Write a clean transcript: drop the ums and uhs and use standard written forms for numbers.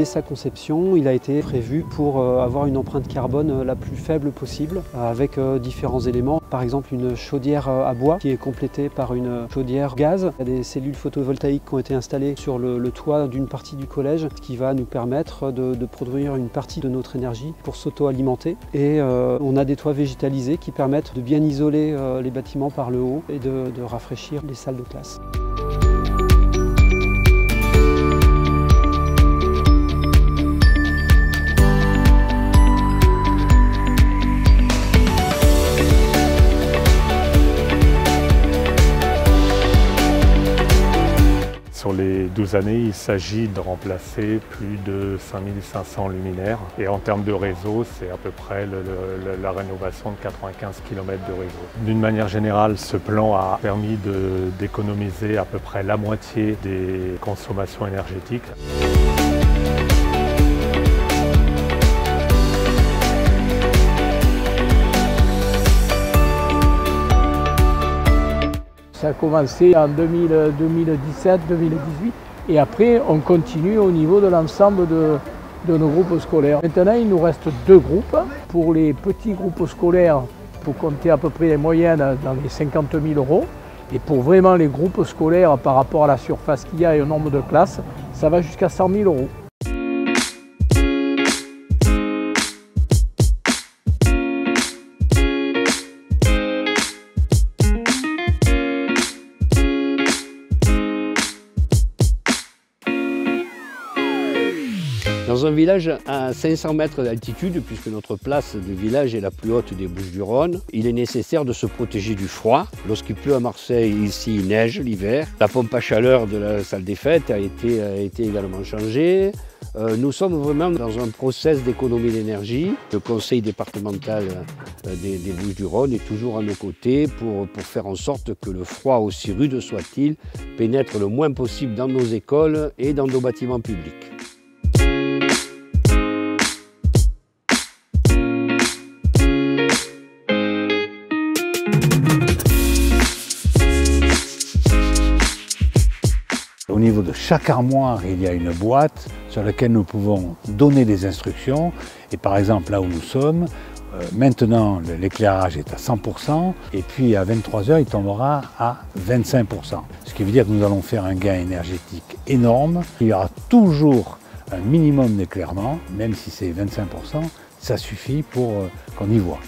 dès sa conception, il a été prévu pour avoir une empreinte carbone la plus faible possible, avec différents éléments. Par exemple, une chaudière à bois qui est complétée par une chaudière gaz. Il y a des cellules photovoltaïques qui ont été installées sur le toit d'une partie du collège, ce qui va nous permettre de produire une partie de notre énergie pour s'auto-alimenter. Et on a des toits végétalisés qui permettent de bien isoler les bâtiments par le haut et de rafraîchir les salles de classe. Sur les 12 années, il s'agit de remplacer plus de 5500 luminaires. Et en termes de réseau, c'est à peu près la rénovation de 95 km de réseau. D'une manière générale, ce plan a permis d'économiser à peu près la moitié des consommations énergétiques. Ça a commencé en 2017-2018 et après on continue au niveau de l'ensemble de nos groupes scolaires. Maintenant il nous reste 2 groupes. Pour les petits groupes scolaires, pour compter à peu près les moyennes dans les 50 000 €. Et pour vraiment les groupes scolaires par rapport à la surface qu'il y a et au nombre de classes, ça va jusqu'à 100 000 €. Dans un village à 500 mètres d'altitude, puisque notre place de village est la plus haute des Bouches-du-Rhône, il est nécessaire de se protéger du froid. Lorsqu'il pleut à Marseille, ici il neige l'hiver. La pompe à chaleur de la salle des fêtes a été également changée. Nous sommes vraiment dans un process d'économie d'énergie. Le conseil départemental des Bouches-du-Rhône est toujours à nos côtés pour faire en sorte que le froid, aussi rude soit-il, pénètre le moins possible dans nos écoles et dans nos bâtiments publics. Au niveau de chaque armoire, il y a une boîte sur laquelle nous pouvons donner des instructions. Et par exemple, là où nous sommes, maintenant l'éclairage est à 100% et puis à 23 h, il tombera à 25%. Ce qui veut dire que nous allons faire un gain énergétique énorme. Il y aura toujours un minimum d'éclairement, même si c'est 25%, ça suffit pour qu'on y voit.